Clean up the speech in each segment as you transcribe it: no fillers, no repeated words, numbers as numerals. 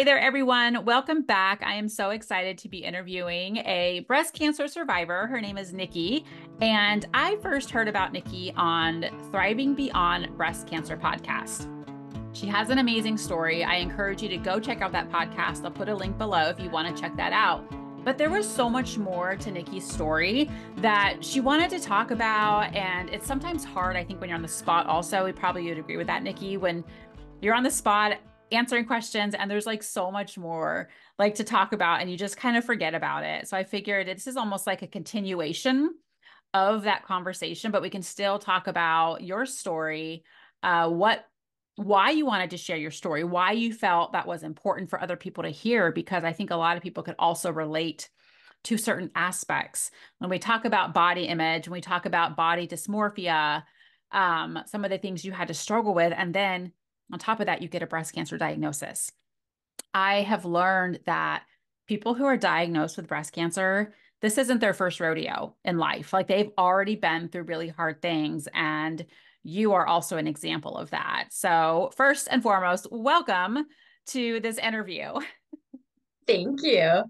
Hey there, everyone. Welcome back. I am so excited to be interviewing a breast cancer survivor. Her name is Nikki. And I first heard about Nikki on Thriving Beyond Breast Cancer podcast. She has an amazing story. I encourage you to go check out that podcast. I'll put a link below if you want to check that out. But there was so much more to Nikki's story that she wanted to talk about. And it's sometimes hard, I think, when you're on the spot also. We probably would agree with that, Nikki, when you're on the spot answering questions and there's like so much more like to talk about and you just kind of forget about it. So I figured this is almost like a continuation of that conversation, but we can still talk about your story, why you wanted to share your story, why you felt that was important for other people to hear, because I think a lot of people could also relate to certain aspects. When we talk about body image, when we talk about body dysmorphia, some of the things you had to struggle with, and then on top of that, you get a breast cancer diagnosis. I have learned that people who are diagnosed with breast cancer, this isn't their first rodeo in life. Like they've already been through really hard things, and you are also an example of that. So, first and foremost, welcome to this interview. Thank you.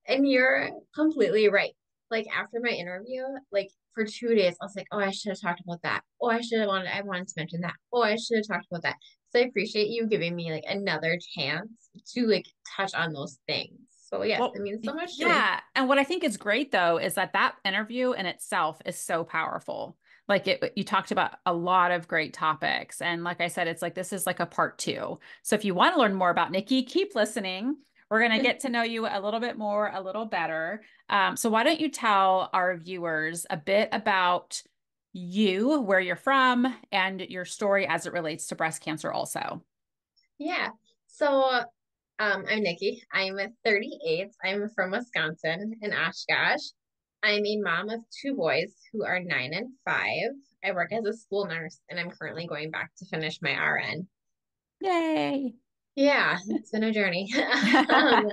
And you're completely right. Like after my interview, like for 2 days, I was like, oh, I should have talked about that. Oh, I wanted to mention that. Oh, I should have talked about that. So I appreciate you giving me like another chance to like touch on those things. So yes, it Well, means so much to me. yeah. And what I think is great though is that that interview in itself is so powerful. Like you talked about a lot of great topics. And like I said, it's like this is like a part two. So if you want to learn more about Nikki, keep listening. We're going to get to know you a little bit more, a little better. So why don't you tell our viewers a bit about you, where you're from, and your story as it relates to breast cancer also? Yeah. So I'm Nikki. I'm 38. I'm from Wisconsin in Oshkosh. I'm a mom of two boys who are 9 and 5. I work as a school nurse and I'm currently going back to finish my RN. Yay. Yeah, it's been a journey. Um,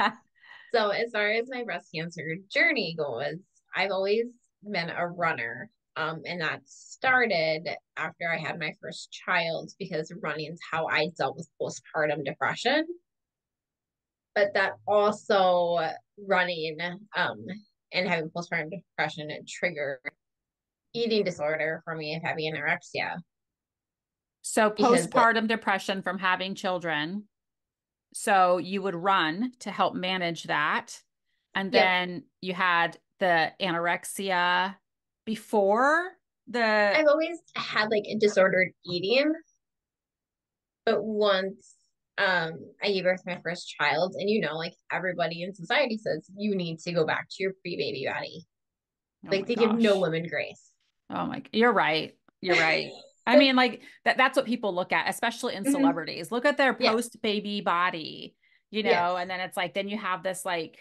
so as far as my breast cancer journey goes, I've always been a runner. And that started after I had my first child because running is how I dealt with postpartum depression. But that also running and having postpartum depression it triggered eating disorder for me of having anorexia So because postpartum depression from having children. So you would run to help manage that. And yep, then you had the anorexia before the, I've always had like a disordered eating, but once I gave birth to my first child, and like everybody in society says you need to go back to your pre-baby body. oh Like my they give no gosh. women grace. Oh my, you're right. You're right. I mean, like that's what people look at, especially in Mhm. celebrities. Look at their Yes, post-baby body, yes. and then it's like, then you have this like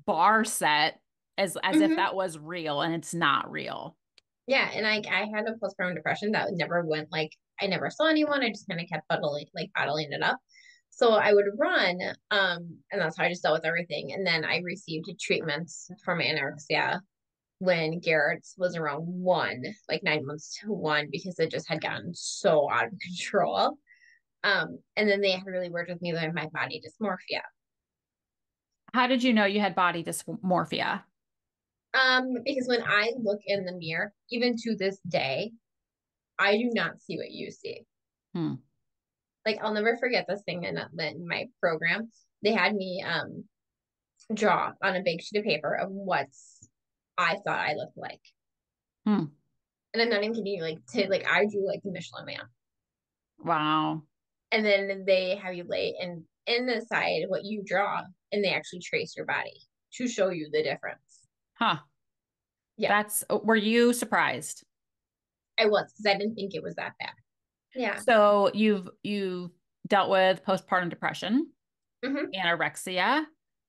bar set as if Hmm. that was real and it's not real. Yeah, and I had a postpartum depression that never went like I never saw anyone. I just kind of kept bottling it up. So I would run, and that's how I just dealt with everything. And then I received treatments for my anorexia when Garrett's was around 1, like 9 months to 1, because it just had gotten so out of control. And then they had really worked with me with my body dysmorphia. How did you know you had body dysmorphia? Because when I look in the mirror, even to this day, I do not see what you see. Hmm. Like I'll never forget this thing in my program. They had me draw on a big sheet of paper of what I thought I looked like. Hmm. And I'm not even kidding you, like I drew like the Michelin man. Wow. And then they have you lay in the side what you draw and they actually trace your body to show you the difference. Huh. Yeah, Were you surprised? I was because I didn't think it was that bad. Yeah. So you've dealt with postpartum depression, Hmm. anorexia,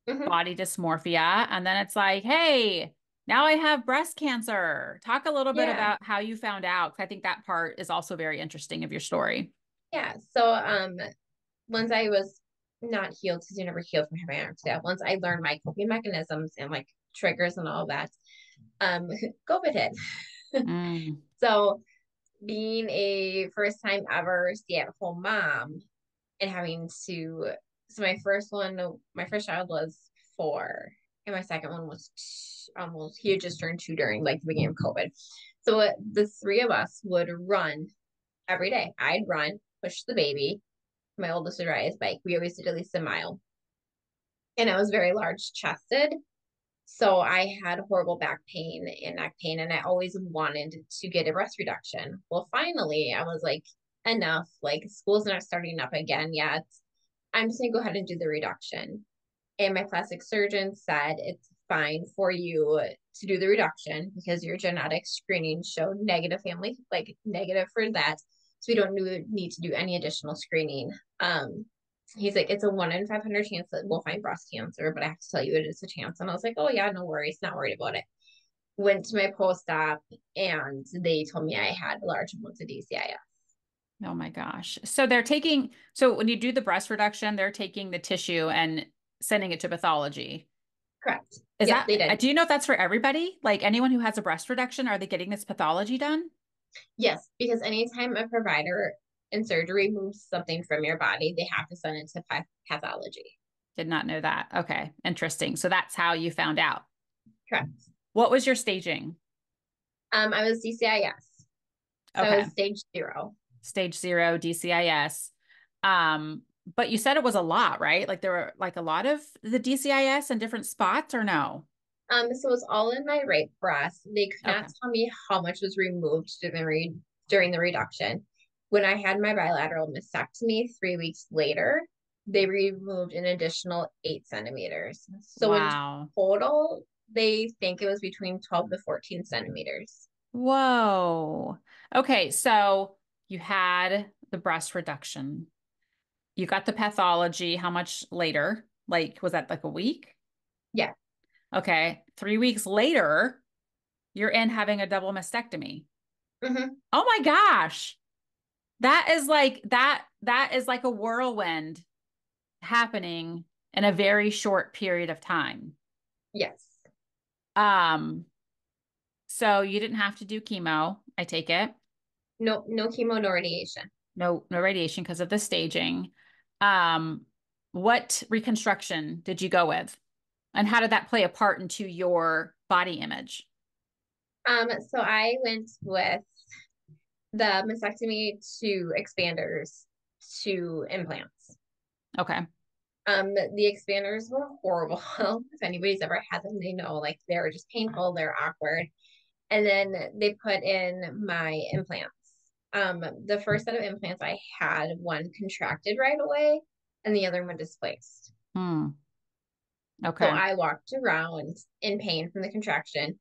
Hmm. body dysmorphia, and then it's like, hey, now I have breast cancer. Talk a little bit Yeah. about how you found out, 'cause I think that part is also very interesting of your story. Yeah. So once I was not healed because you never healed from having anorexia, once I learned my coping mechanisms and like triggers and all that, um, COVID hit. Mm. So being a first time ever stay at home mom and having to So my first child was 4, and my second one was almost, he had just turned 2 during like the beginning of COVID. So the three of us would run every day. I'd run, push the baby. My oldest would ride his bike. We always did at least a mile. And I was very large chested. So I had horrible back pain and neck pain, and I always wanted to get a breast reduction. Well, finally, I was like, enough. Like, school's not starting up again yet. I'm just gonna go ahead and do the reduction. And my plastic surgeon said it's fine for you to do the reduction because your genetic screening showed negative family, like negative for that. So we don't need to do any additional screening. He's like, it's a 1 in 500 chance that we'll find breast cancer, but I have to tell you it is a chance. And I was like, oh yeah, no worries, not worried about it. Went to my post-op and they told me I had large amounts of DCIS. Oh my gosh. So when you do the breast reduction, they're taking the tissue and sending it to pathology. Correct. Is Yep, that, they did. do you know if that's for everybody? Like anyone who has a breast reduction, are they getting this pathology done? Yes, because anytime a provider in surgery moves something from your body, they have to send it to pathology. Did not know that. Okay. Interesting. So that's how you found out. Correct. What was your staging? I was DCIS. So I Okay. was stage 0. Stage 0, DCIS. But you said it was a lot, right? Like there were like a lot of the DCIS in different spots or no? So it was all in my right breast. They could not Okay. tell me how much was removed during the reduction. When I had my bilateral mastectomy 3 weeks later, they removed an additional 8 centimeters. So in Wow. total, they think it was between 12 to 14 centimeters. Whoa. Okay. So you had the breast reduction. You got the pathology. How much later? Like, was that like a week? Yeah. Okay. 3 weeks later, you're in having a double mastectomy. Hmm. Oh my gosh. That is like a whirlwind happening in a very short period of time. Yes. Um, so you didn't have to do chemo, I take it. No, no chemo, no radiation. No radiation because of the staging. Um, what reconstruction did you go with? And how did that play a part into your body image? So I went with the mastectomy to expanders to implants. Okay. The expanders were horrible. If anybody's ever had them, they know like they're just painful, they're awkward. And then they put in my implants. The first set of implants I had, one contracted right away and the other one displaced. Hmm. So Okay. I walked around in pain from the contraction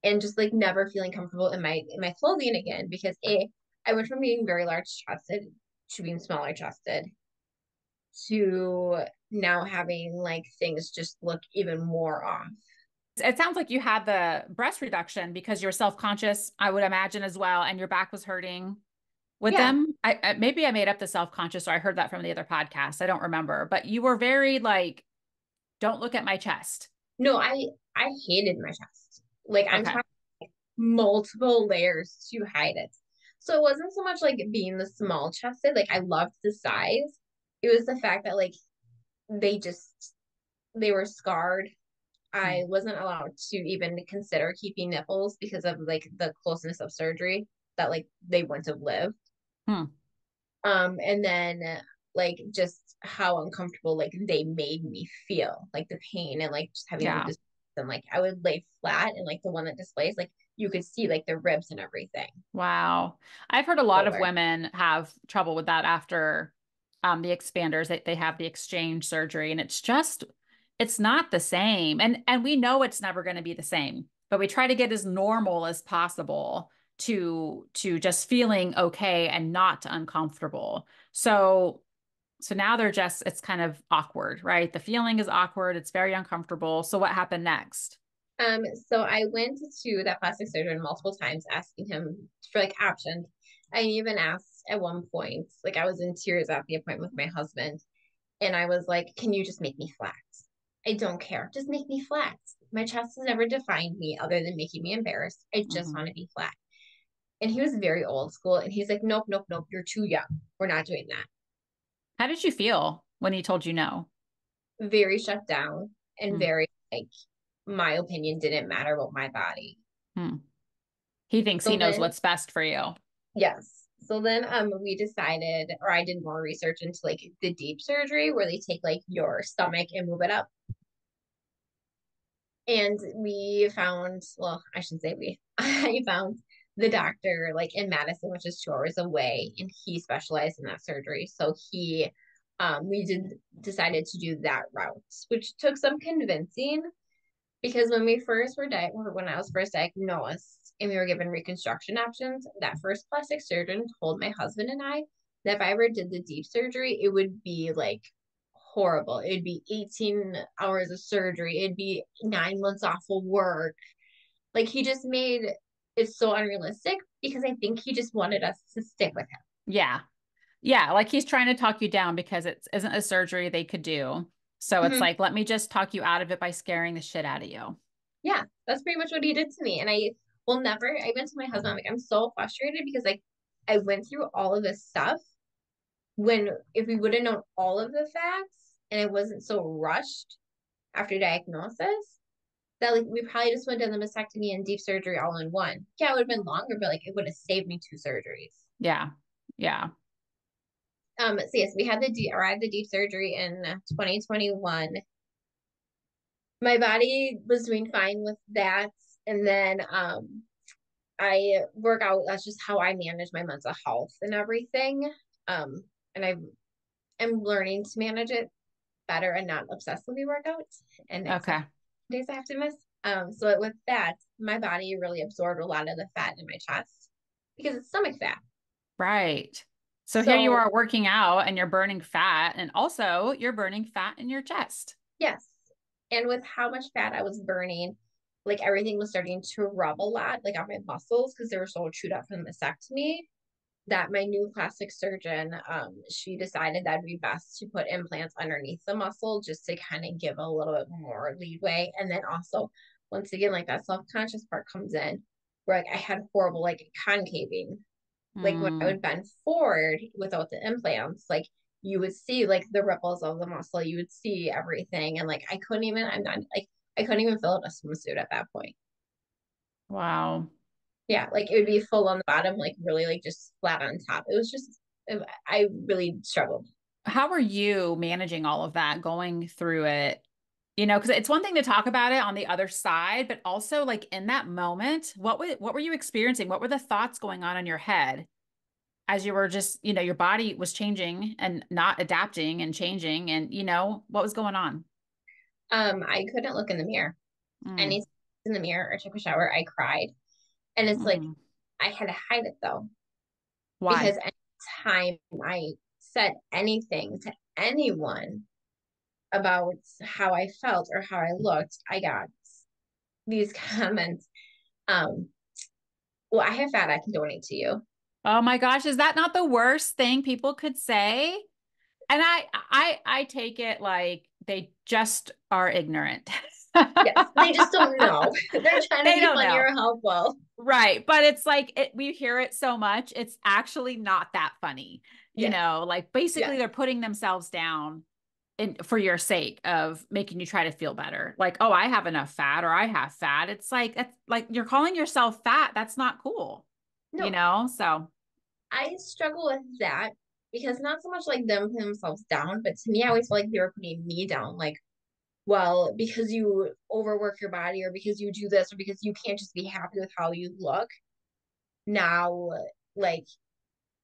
and just like never feeling comfortable in my clothing again because I went from being very large chested to being smaller chested to now having like things just look even more off. It sounds like you had the breast reduction because you're self-conscious, I would imagine as well, and your back was hurting with Yeah. them. Maybe I made up the self-conscious or I heard that from the other podcast. I don't remember, but you were very like, don't look at my chest. No, I hated my chest. Like I'm Okay. talking multiple layers to hide it. So it wasn't so much like being the small chested, like I loved the size. It was the fact that like they just they were scarred. I Hmm. wasn't allowed to even consider keeping nipples because of like the closeness of surgery that like they wouldn't have lived. Hmm. And then like just how uncomfortable like they made me feel, like the pain and like just having Yeah. this and like I would lay flat and like the one that displays like you could see like the ribs and everything. Wow. I've heard a lot of Over. women have trouble with that after the expanders. They have the exchange surgery, and it's not the same. And we know it's never going to be the same, but we try to get as normal as possible to just feeling okay and not uncomfortable. So now it's kind of awkward, right? The feeling is awkward. It's very uncomfortable. So what happened next? So I went to that plastic surgeon multiple times asking him for like options. I even asked at one point, like I was in tears at the appointment with my husband, and I was like, can you just make me flat? I don't care. Just make me flat. My chest has never defined me other than making me embarrassed. I just Mhm. want to be flat. And he was very old school. And he's like, nope, nope, nope. You're too young. We're not doing that. How did you feel? when he told you no? Very shut down and Hmm. very like my opinion didn't matter about my body. Hmm. He thinks he So knows then, what's best for you. yes. So then we decided, or I did more research into like the deep surgery where they take like your stomach and move it up. And we found, well, I should say we, I found the doctor like in Madison, which is 2 hours away, and he specialized in that surgery. So we decided to do that route, which took some convincing because when I was first diagnosed and we were given reconstruction options, that first plastic surgeon told my husband and I that if I ever did the deep surgery, it would be like horrible. It'd be 18 hours of surgery. It'd be 9 months off of work. Like he just made it so unrealistic because I think he just wanted us to stick with him. Yeah. Yeah, like he's trying to talk you down because it isn't a surgery they could do. So it's Mhm. like, let me just talk you out of it by scaring the shit out of you. Yeah, that's pretty much what he did to me. And I will never, I went to my husband, I'm like, I'm so frustrated because like I went through all of this stuff when if we would have known all of the facts and it wasn't so rushed after diagnosis, that like we probably just would have done the mastectomy and deep surgery all in one. Yeah, it would have been longer, but like it would have saved me 2 surgeries. Yeah. Yeah. So yes, I had the deep surgery in 2021. My body was doing fine with that. And then I work out. That's just how I manage my mental health and everything. And I'm learning to manage it better and not obsessively work out and accept Okay. days I have to miss. So with that, my body really absorbed a lot of the fat in my chest because it's stomach fat. Right. So here you So are working out and you're burning fat, and also you're burning fat in your chest. yes, and with how much fat I was burning, like everything was starting to rub a lot, like on my muscles because they were so chewed up from the mastectomy. That my new plastic surgeon, she decided that'd be best to put implants underneath the muscle just to kind of give a little bit more leeway. And then also, once again, like that self-conscious part comes in where like I had horrible like concaving. Like when I Mm. would bend forward without the implants, like you would see like the ripples of the muscle, you would see everything. And like I couldn't even fill out a swimsuit at that point. Wow. Yeah, like it would be full on the bottom, like really like just flat on top. It was just I really struggled. How are you managing all of that, going through it? Because it's one thing to talk about it on the other side, but also like in that moment, what were you experiencing? What were the thoughts going on in your head as you were just, your body was changing and not adapting and changing, and what was going on? I couldn't look in the mirror. Mm, Anytime in the mirror or took a shower, I cried. And it's like mm. I had to hide it though, Why? because anytime I said anything to anyone about how I felt or how I looked, I got these comments. Um, well, I have fat, I can donate to you. Oh my gosh, is that not the worst thing people could say? And I take it like they just are ignorant. Yes, they just don't know. They're trying to They be don't funny know. or helpful. Right. But it's like we hear it so much, it's actually not that funny. Yes, Like basically yes. they're putting themselves down for your sake of making you try to feel better. Like, oh, I have enough fat or I have fat. It's like that's like you're calling yourself fat. That's not cool. No, So I struggle with that because not so much like them putting themselves down, but to me, I always feel like they were putting me down. Like, well, because you overwork your body or because you do this or because you can't just be happy with how you look. Now, like,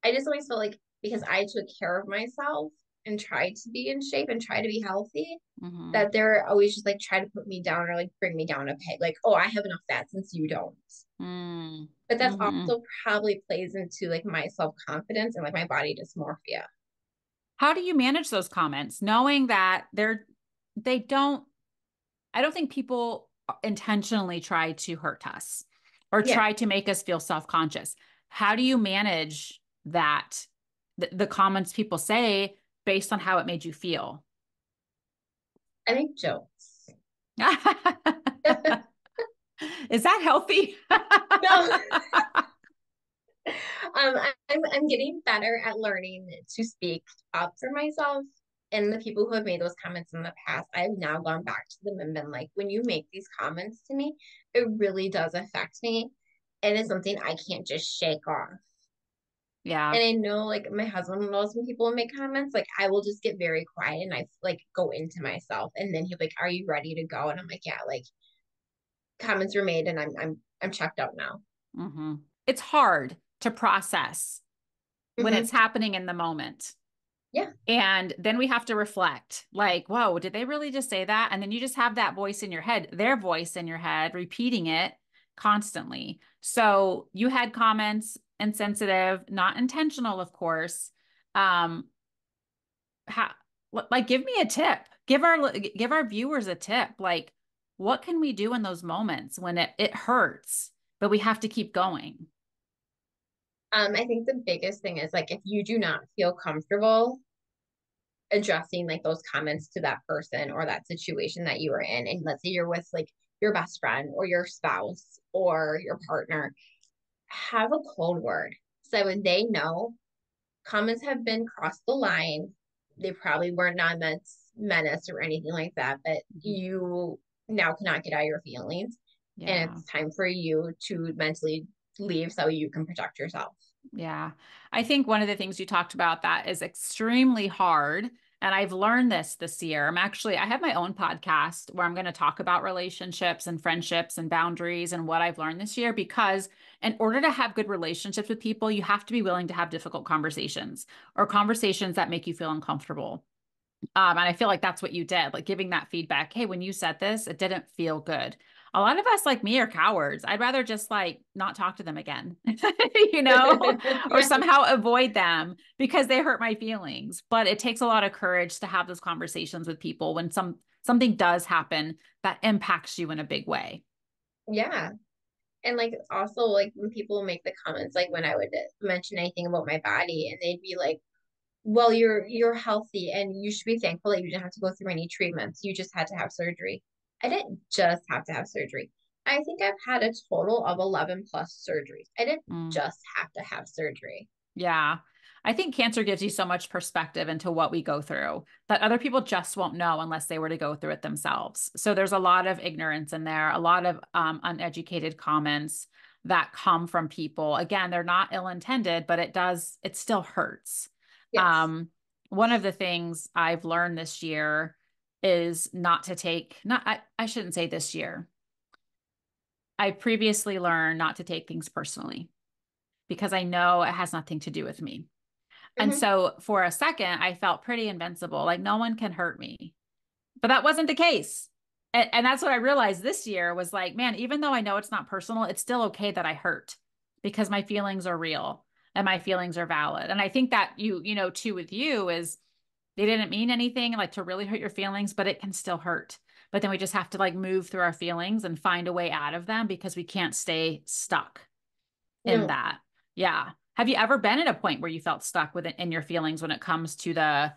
I just always felt like because I took care of myself and tried to be in shape and try to be healthy, mhm. that they're always just like try to put me down or like bring me down a peg. Like, oh, I have enough fat since you don't. Mm. But that's Mhm. also probably plays into like my self confidence and like my body dysmorphia. How do you manage those comments knowing that they don't I don't think people intentionally try to hurt us or Yeah, try to make us feel self-conscious. How do you manage that the comments people say based on how it made you feel? I make jokes. Is that healthy? No, I'm getting better at learning to speak up for myself And the people who have made those comments in the past, I've now gone back to them and been like, when you make these comments to me, it really does affect me. And it's something I can't just shake off. Yeah. And I know like my husband knows when people make comments, like I will just get very quiet and I like go into myself. And then he'll be like, are you ready to go? And I'm like, yeah, like comments were made and I'm checked out now. Mm-hmm. It's hard to process when it's Mm-hmm. happening in the moment. Yeah. And then we have to reflect like, whoa, did they really just say that? And then you just have that voice in your head, their voice in your head, repeating it constantly. So you had comments insensitive, not intentional, of course. Um, how, like, give me a tip. Give our viewers a tip. Like, what can we do in those moments when it hurts, but we have to keep going? I think the biggest thing is like if you do not feel comfortable addressing like those comments to that person or that situation that you were in, and let's say you're with like your best friend or your spouse or your partner, have a code word. So when they know comments have been crossed the line, they probably weren't not menace or anything like that, but Mhm. you now cannot get out of your feelings. And Yeah. it's time for you to mentally leave so you can protect yourself. Yeah. I think one of the things you talked about that is extremely hard. And I've learned this year. I have my own podcast where I'm going to talk about relationships and friendships and boundaries and what I've learned this year. Because in order to have good relationships with people, you have to be willing to have difficult conversations or conversations that make you feel uncomfortable. And I feel like that's what you did, like giving that feedback. Hey, when you said this, it didn't feel good. A lot of us, like me, are cowards. I'd rather just like not talk to them again, you know, or Yeah. somehow avoid them because they hurt my feelings. But it takes a lot of courage to have those conversations with people when something does happen that impacts you in a big way. Yeah. And like also like when people make the comments, like when I would mention anything about my body and they'd be like, well, you're healthy and you should be thankful that you didn't have to go through any treatments. You just had to have surgery. I didn't just have to have surgery. I think I've had a total of 11 plus surgeries. I didn't Mm. just have to have surgery. Yeah. I think cancer gives you so much perspective into what we go through that other people just won't know unless they were to go through it themselves. So there's a lot of ignorance in there, a lot of uneducated comments that come from people. Again, they're not ill-intended, but it still hurts. Yes. Um, One of the things I've learned this year is not to take, not, I shouldn't say this year. I previously learned not to take things personally because I know it has nothing to do with me. And Hmm. so for a second, I felt pretty invincible, like no one can hurt me. But that wasn't the case. And that's what I realized this year was like, man, even though I know it's not personal, it's still okay that I hurt because my feelings are real and my feelings are valid. And I think that too, with you is they didn't mean anything like to really hurt your feelings, but it can still hurt. But then we just have to like move through our feelings and find a way out of them because we can't stay stuck in No. that. Yeah. Have you ever been at a point where you felt stuck with it in your feelings when it comes to the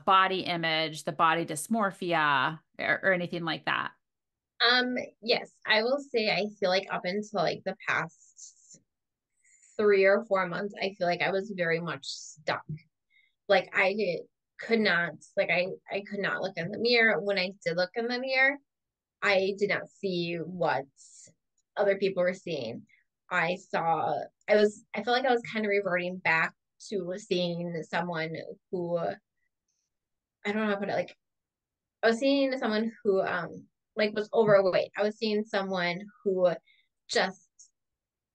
body image, the body dysmorphia, or anything like that? Yes, I will say I feel like up until like the past 3 or 4 months, I feel like I was very much stuck. Like could not like I could not look in the mirror. When I did look in the mirror, I did not see what other people were seeing. I saw I felt like I was kind of reverting back to seeing someone who I don't know how to put it, like I was seeing someone who like was overweight. I was seeing someone who just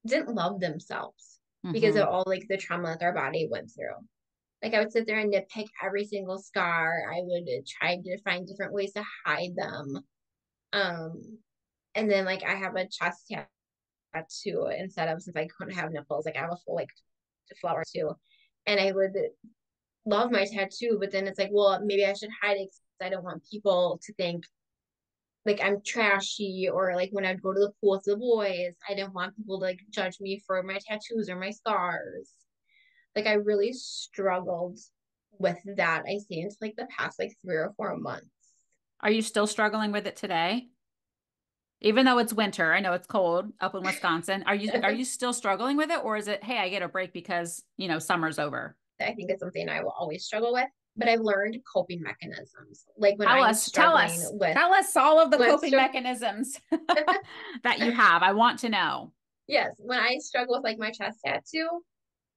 didn't love themselves because of Hmm. all like the trauma that their body went through. Like I would sit there and nitpick every single scar. I would try to find different ways to hide them. Um, and then like I have a chest tattoo instead of since I couldn't have nipples, like I have a full like flower too. And I would love my tattoo, but then it's like, well, maybe I should hide it because I don't want people to think like I'm trashy or like when I'd go to the pool with the boys, I didn't want people to like judge me for my tattoos or my scars. Like I really struggled with that. I say into like the past like 3 or 4 months. Are you still struggling with it today? Even though it's winter, I know it's cold up in Wisconsin. Are you still struggling with it, or is it, hey, I get a break because summer's over? I think it's something I will always struggle with. but I've learned coping mechanisms. Like when Tell I'm us, tell struggling us, with, tell us all of the when coping str- mechanisms that you have. I want to know. yes, when I struggle with like my chest tattoo,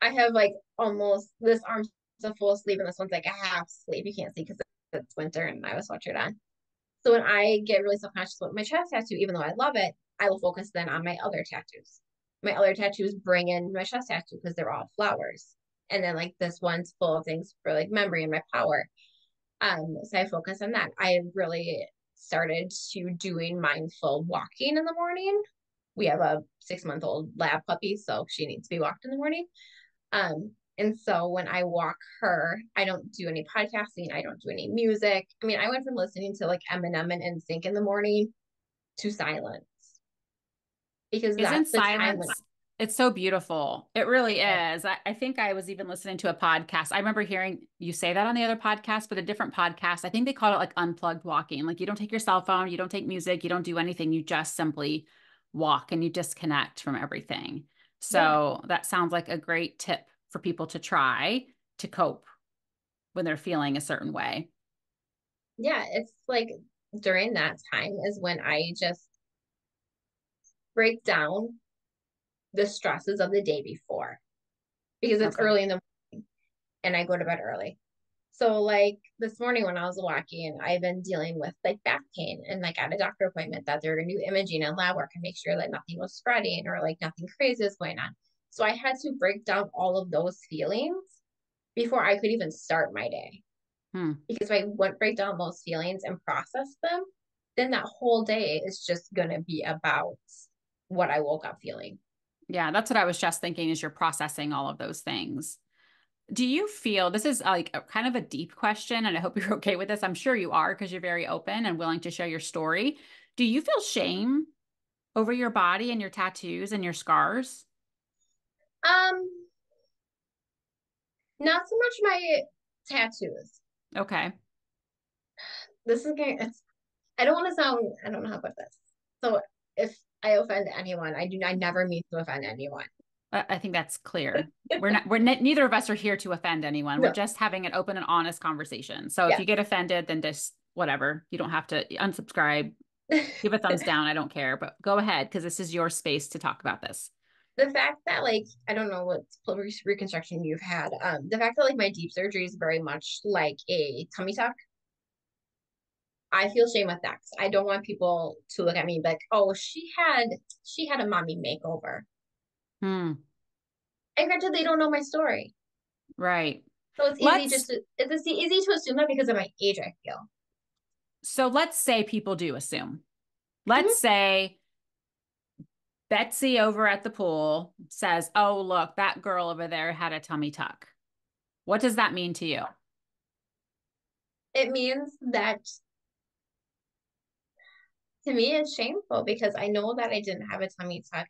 I have like almost this arm's a full sleeve and this one's like a half sleeve. You can't see because it's winter and I have a sweatshirt on. So when I get really self-conscious about my chest tattoo, even though I love it, I will focus then on my other tattoos. My other tattoos bring in my chest tattoo because they're all flowers. And then like this one's full of things for like memory and my power. So I focus on that. I really started to doing mindful walking in the morning. We have a 6 month old lab puppy, so she needs to be walked in the morning. And so when I walk her, I don't do any podcasting. I don't do any music. I mean, I went from listening to like Eminem and NSYNC in the morning to silence because Isn't that's the time when silence? It's so beautiful. It really it is. is. I think I was even listening to a podcast. I remember hearing you say that on the other podcast, but a different podcast. I think they called it like unplugged walking. Like you don't take your cell phone, you don't take music, you don't do anything. You just simply walk and you disconnect from everything. Yeah. So that sounds like a great tip for people to try to cope when they're feeling a certain way. Yeah. It's like during that time is when I just break down the stresses of the day before because it's Okay. early in the morning and I go to bed early. So like this morning when I was walking, I've been dealing with like back pain and like at a doctor appointment that they're gonna do imaging and lab work and make sure that nothing was spreading or like nothing crazy is going on. So I had to break down all of those feelings before I could even start my day. Hmm. Because if I wouldn't break down those feelings and process them, then that whole day is just gonna be about what I woke up feeling. Yeah, that's what I was just thinking is you're processing all of those things. Do you feel this is like a kind of a deep question, and I hope you're okay with this. I'm sure you are because you're very open and willing to share your story. Do you feel shame over your body and your tattoos and your scars? Um, Not so much my tattoos. Okay. This is going it's I don't want to sound, I don't know how to put this. So if I offend anyone, I never mean to offend anyone. I think that's clear. Neither of us are here to offend anyone. We're No. just having an open and honest conversation. So if Yeah. you get offended, then just whatever. You don't have to unsubscribe, give a thumbs down. I don't care, but go ahead because this is your space to talk about this. The fact that like I don't know what reconstruction you've had. The fact that like my deep surgery is very much like a tummy tuck. I feel shame with that 'cause I don't want people to look at me like, oh, she had a mommy makeover. Hmm. And granted, they don't know my story. Right. So it's easy just Let's to it's easy to assume that because of my age, I feel. let's say people do assume. Mhm. Let's say Betsy over at the pool says, "Oh, look, that girl over there had a tummy tuck." What does that mean to you? It means that to me it's shameful because I know that I didn't have a tummy tuck.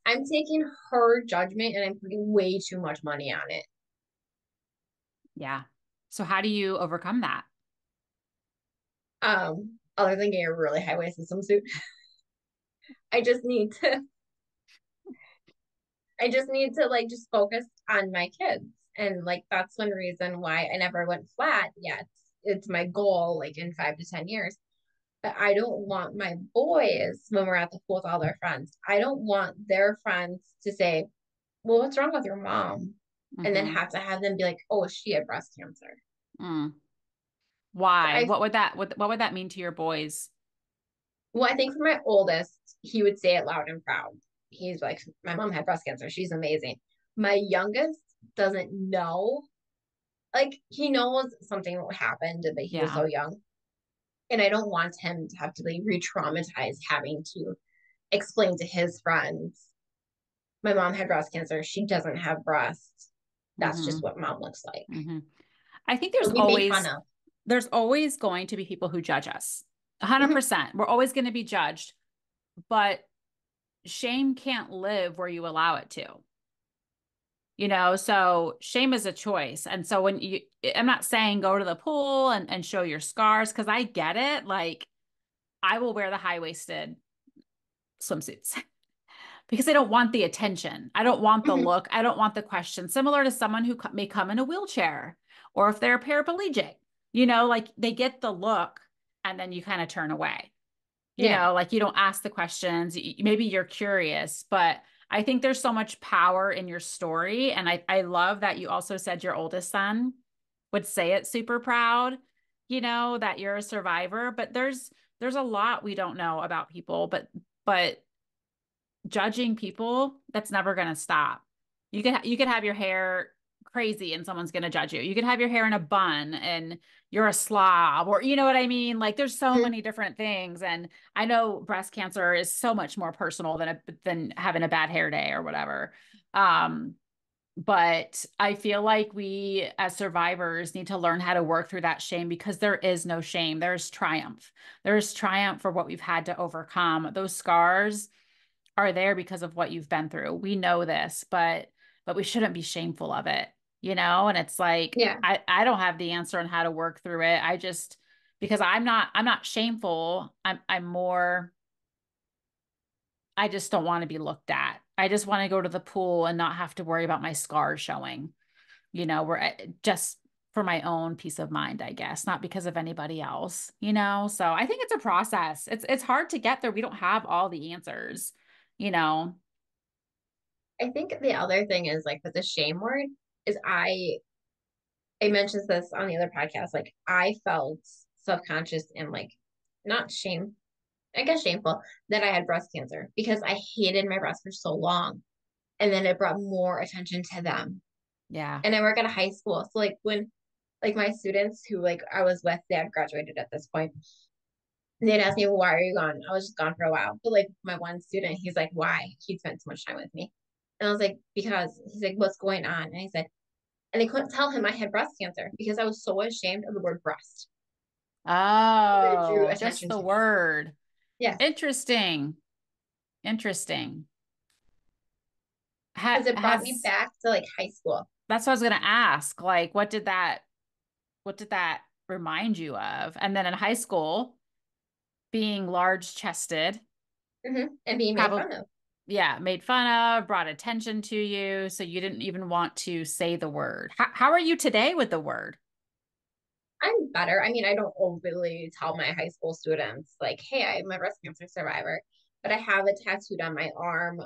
I'm taking her judgment and I'm putting way too much money on it. Yeah. So how do you overcome that? Other than getting a really high waisted swimsuit, I just need to I just need to like just focus on my kids. And like that's one reason why I never went flat yet. It's my goal like in 5 to 10 years. But I don't want my boys when we're at the pool with all their friends. I don't want their friends to say, well, what's wrong with your mom? And then Hmm. have them be like, oh, she had breast cancer. Mm. So Why? What would that mean to your boys? well, I think for my oldest, he would say it loud and proud. He's like, my mom had breast cancer. She's amazing. My youngest doesn't know. Like he knows something happened, but he was Yeah. so young. And I don't want him to have to be re-traumatized having to explain to his friends, my mom had breast cancer. She doesn't have breasts. That's just Hmm. what mom looks like. Hmm. I think So we make fun of. there's always going to be people who judge us. Mhm. 100%. We're always going to be judged, but shame can't live where you allow it to. So shame is a choice. And so I'm not saying go to the pool and show your scars because I get it. Like I will wear the high-waisted swimsuits because I don't want the attention. I don't want the Mhm. look. I don't want the question. Similar to someone who may come in a wheelchair or if they're paraplegic, like they get the look and then you kind of turn away. Yeah. Like you don't ask the questions. Maybe you're curious, but I think there's so much power in your story. And I love that you also said your oldest son would say it super proud, that you're a survivor. But there's a lot we don't know about people, but judging people, that's never going to stop. You could have your hair crazy and someone's going to judge you. You could have your hair in a bun and you're a slob, or you know what I mean? Like there's so Mhm. many different things. And I know breast cancer is so much more personal than having a bad hair day or whatever. Um, but I feel like we as survivors need to learn how to work through that shame, because there is no shame. There's triumph. There's triumph for what we've had to overcome. Those scars are there because of what you've been through. We know this, but we shouldn't be shameful of it, And it's like Yeah. I don't have the answer on how to work through it. I just because I'm not shameful. I'm more I just don't want to be looked at. I just want to go to the pool and not have to worry about my scars showing, where just for my own peace of mind, I guess, not because of anybody else. So I think it's a process. It's hard to get there. We don't have all the answers, you know. I think the other thing is like with the shame word is I mentioned this on the other podcast. Like I felt self-conscious and like not shame, I guess shameful that I had breast cancer because I hated my breasts for so long. And then it brought more attention to them. Yeah. And I work at a high school. So like when like my students who like I was with, they had graduated at this point. They'd ask me, well, why are you gone? I was just gone for a while. But like my one student, he's like, why? He spent so much time with me. And I was like, because he's like, what's going on? And I said, and they couldn't tell him I had breast cancer because I was so ashamed of the word breast. But it drew Oh, just attention the to me. word. Yes. Interesting. Interesting. Because it brought me Has back to like high school. That's what I was going to ask. Like, what did that remind you of? And then in high school, being large chested, And being made probably, fun of. yeah, made fun of, brought attention to you. So you didn't even want to say the word. How are you today with the word? I'm better. I mean, I don't overly tell my high school students like, hey, I'm a breast cancer survivor, but I have it tattooed on my arm.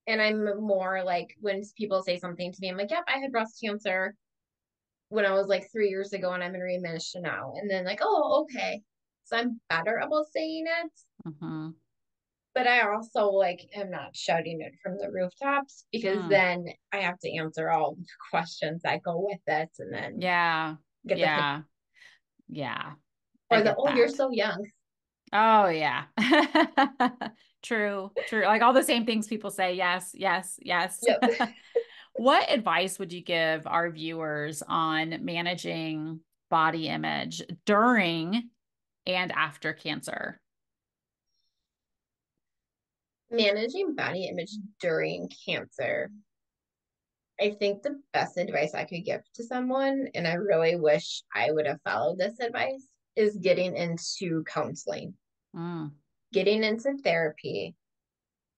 And I'm more like when people say something to me, I'm like, yep, I had breast cancer when I was like 3 years ago and I'm in remission now. And then like, oh, okay. So I'm better about saying it. Hmm. But I also like am not shouting it from the rooftops because Mm. then I have to answer all the questions that go with it and then Yeah. get the Yeah. Yeah. I or the get oh, you're that. so young. Oh, yeah. True, true. Like all the same things people say. Yes, yes, yes. Yep. What advice would you give our viewers on managing body image during and after cancer? Managing body image during cancer. I think the best advice I could give to someone, and I really wish I would have followed this advice, is getting into counseling, Mm, getting into therapy.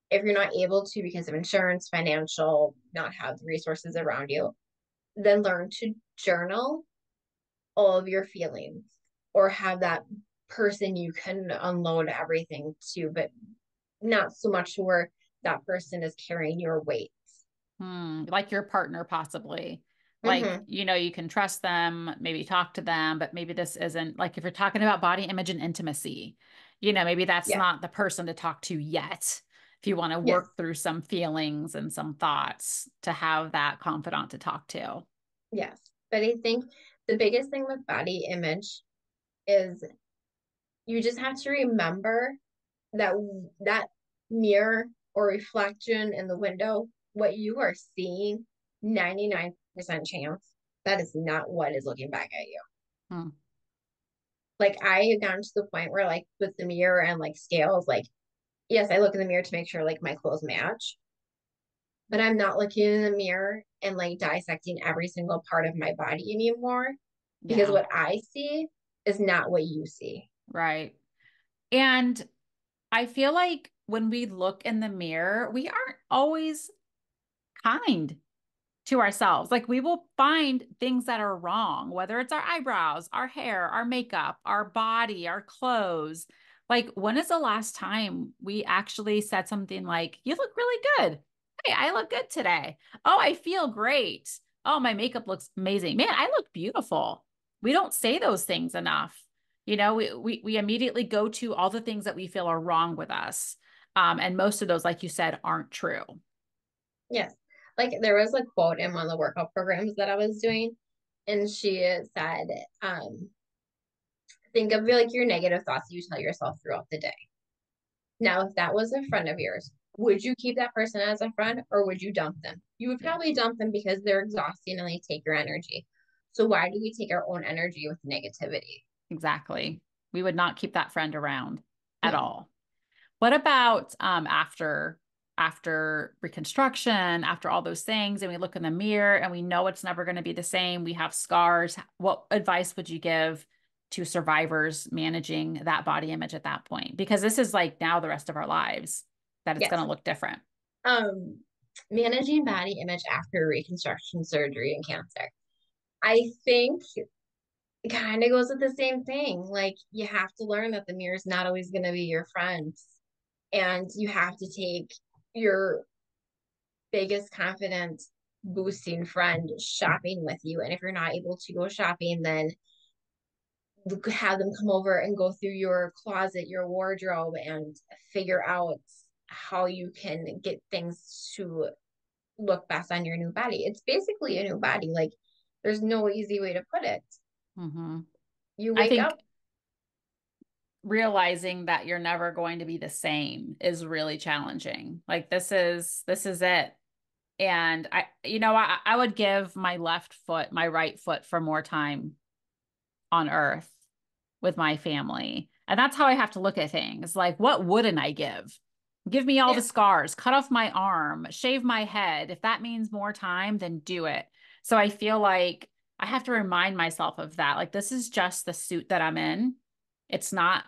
If you're not able to because of insurance, financial, not have the resources around you, then learn to journal all of your feelings or have that person you can unload everything to, but not so much where that person is carrying your weight. like your partner, possibly. Like, Mm-hmm. you can trust them, maybe talk to them, but maybe this isn't like if you're talking about body image and intimacy, maybe that's Yeah. not the person to talk to yet. If you want to Yes. work through some feelings and some thoughts, to have that confidant to talk to. Yes. But I think the biggest thing with body image is you just have to remember that that mirror or reflection in the window, what you are seeing, 99% chance that is not what is looking back at you. Hmm. Like I have gotten to the point where like with the mirror and like scales, like yes, I look in the mirror to make sure like my clothes match, but I'm not looking in the mirror and like dissecting every single part of my body anymore because Yeah, what I see is not what you see. right. And I feel like when we look in the mirror, we aren't always kind to ourselves. Like we will find things that are wrong, whether it's our eyebrows, our hair, our makeup, our body, our clothes. Like, when is the last time we actually said something like, you look really good? Hey, I look good today. Oh, I feel great. Oh, my makeup looks amazing. Man, I look beautiful. We don't say those things enough. We immediately go to all the things that we feel are wrong with us. And most of those, like you said, aren't true. Yes. Like there was a quote in one of the workout programs that I was doing, and she said, think of like your negative thoughts you tell yourself throughout the day. Now, if that was a friend of yours, would you keep that person as a friend or would you dump them? You would Yeah, probably dump them because they're exhausting and they take your energy. So why do we take our own energy with negativity? exactly. We would not keep that friend around at No. all. What about after reconstruction, after all those things, and we look in the mirror and we know it's never going to be the same, we have scars. What advice would you give to survivors managing that body image at that point? Because this is like now the rest of our lives that it's going Yes. to look different. Um, Managing body image after reconstruction surgery and cancer. I think it kind of goes with the same thing. Like you have to learn that the mirror is not always going to be your friend, and you have to take your biggest confidence boosting friend shopping with you. And if you're not able to go shopping, then have them come over and go through your closet, your wardrobe, and figure out how you can get things to look best on your new body. It's basically a new body. Like there's no easy way to put it. Hmm. You I wake up. think realizing that you're never going to be the same is really challenging. Like this is it. And I would give my left foot, my right foot for more time on earth with my family. And that's how I have to look at things. Like, what wouldn't I give? Give me all the Yeah. scars, cut off my arm, shave my head. If that means more time, then do it. So I feel like I have to remind myself of that. Like, this is just the suit that I'm in. It's not,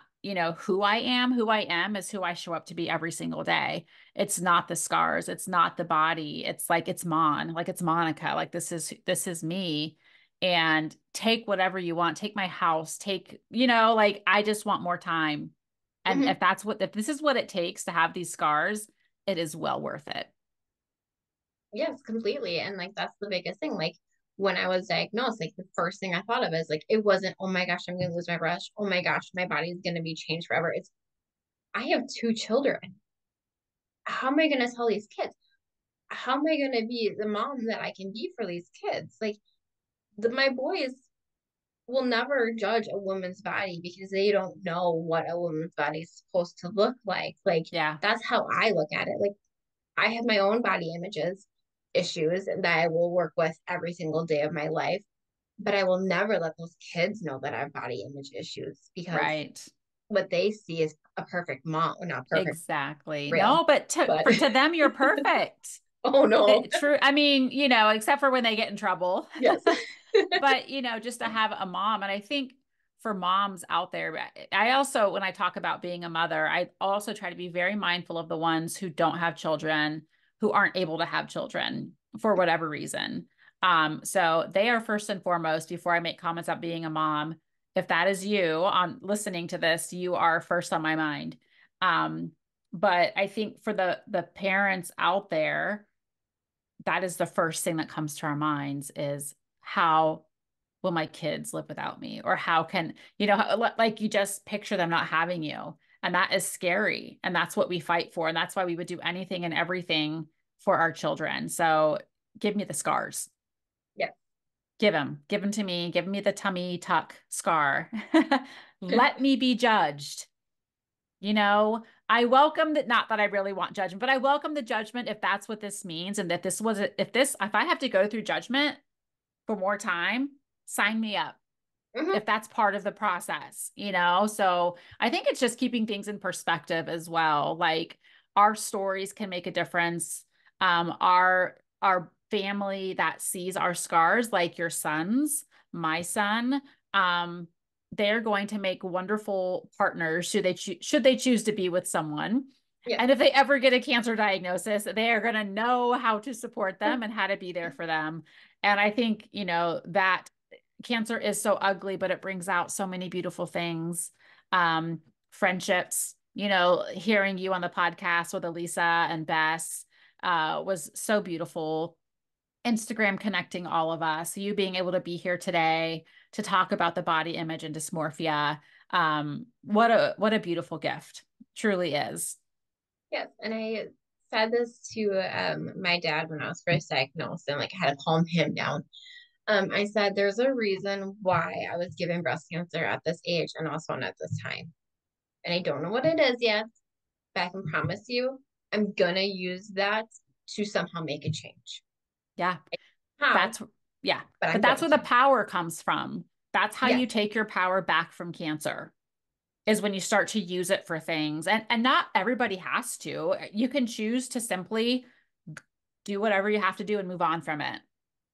who I am. Who I am is who I show up to be every single day. It's not the scars. It's not the body. It's like it's like it's Monica. Like this is me. And take whatever you want. Take my house. Like I just want more time. And Mhm. if this is what it takes to have these scars, it is well worth it. Yes, completely. And like that's the biggest thing. Like when I was diagnosed, like the first thing I thought of is like it wasn't, oh my gosh, I'm gonna lose my brush. Oh my gosh, my body's gonna be changed forever. It's I have two children. How am I gonna tell these kids? How am I gonna be the mom that I can be for these kids? Like my boys will never judge a woman's body because they don't know what a woman's body is supposed to look like. Like Yeah, that's how I look at it. Like I have my own body images issues that I will work with every single day of my life, but I will never let those kids know that I have body image issues because right. what they see is a perfect mom, not perfect, Exactly. real, No, but but to them, you're perfect. oh no. True. I mean, except for when they get in trouble. Yes. But, just to have a mom. And I think for moms out there, I also, when I talk about being a mother, I also try to be very mindful of the ones who don't have children, who aren't able to have children for whatever reason. So they are first and foremost before I make comments about being a mom. If that is you on listening to this, you are first on my mind. Um, but I think for the parents out there, that is the first thing that comes to our minds is how will my kids live without me? Or how can, like you just picture them not having you. And that is scary. And that's what we fight for. And that's why we would do anything and everything for our children. So give me the scars. Yes. Give them to me. Give me the tummy tuck scar. Let me be judged. I welcome that, not that I really want judgment, but I welcome the judgment if that's what this means. And that if I have to go through judgment for more time, sign me up Hmm. if that's part of the process. So I think it's just keeping things in perspective as well. Like our stories can make a difference. Our family that sees our scars, like your sons, my son, um, they're going to make wonderful partners should they choose to be with someone. Yeah. And if they ever get a cancer diagnosis, they are going to know how to support them and how to be there for them. And I think, that cancer is so ugly, but it brings out so many beautiful things. Friendships, hearing you on the podcast with Elisa and Bess was so beautiful. Instagram connecting all of us, you being able to be here today to talk about the body image and dysmorphia. What a beautiful gift. Truly is. Yes. And I said this to my dad when I was first diagnosed and like I had to calm him down. I said there's a reason why I was given breast cancer at this age and also at this time. And I don't know what it is yet, but I can promise you I'm gonna use that to somehow make a change. Yeah. How? That's, yeah. But But I'm that's going where the to. power comes from. That's how Yes. you take your power back from cancer, is when you start to use it for things. And not everybody has to. You can choose to simply do whatever you have to do and move on from it.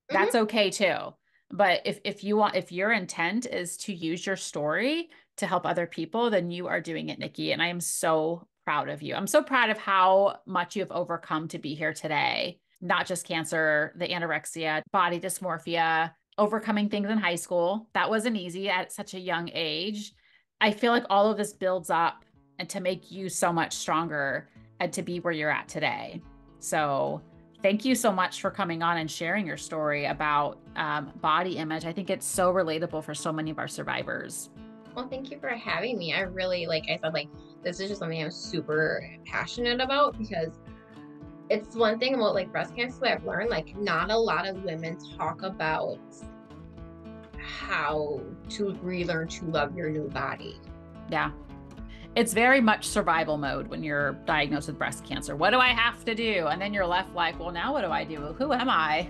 That's Hmm. okay too. But if your intent is to use your story to help other people, then you are doing it, Nikki. And I am so proud of you. I'm so proud of how much you have overcome to be here today. Not just cancer, the anorexia, body dysmorphia, overcoming things in high school. That wasn't easy at such a young age. I feel like all of this builds up and to make you so much stronger and to be where you're at today. So thank you so much for coming on and sharing your story about body image. I think it's so relatable for so many of our survivors. Well, thank you for having me. I really, like I said, like this is just something I'm super passionate about because it's one thing about like breast cancer that I've learned, like not a lot of women talk about how to relearn to love your new body. Yeah. It's very much survival mode when you're diagnosed with breast cancer. What do I have to do? And then you're left like, well, now what do I do? Who am I?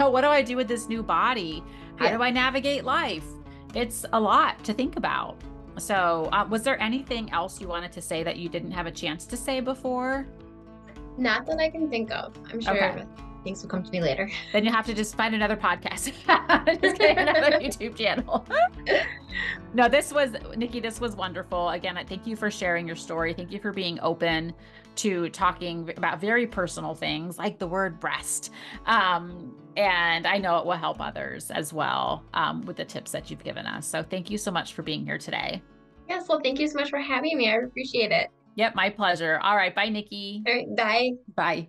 What do I do with this new body? How Yeah. do I navigate life? It's a lot to think about. So, was there anything else you wanted to say that you didn't have a chance to say before? Not that I can think of. I'm Okay. sure things will come to me later. Then you have to just find another podcast. Just get another YouTube channel. No, Nikki, this was wonderful. Again, thank you for sharing your story. Thank you for being open to talking about very personal things like the word breast. And I know it will help others as well with the tips that you've given us. So thank you so much for being here today. Yes, well, thank you so much for having me. I appreciate it. Yep, my pleasure. All right. Bye, Nikki. All right, bye. Bye.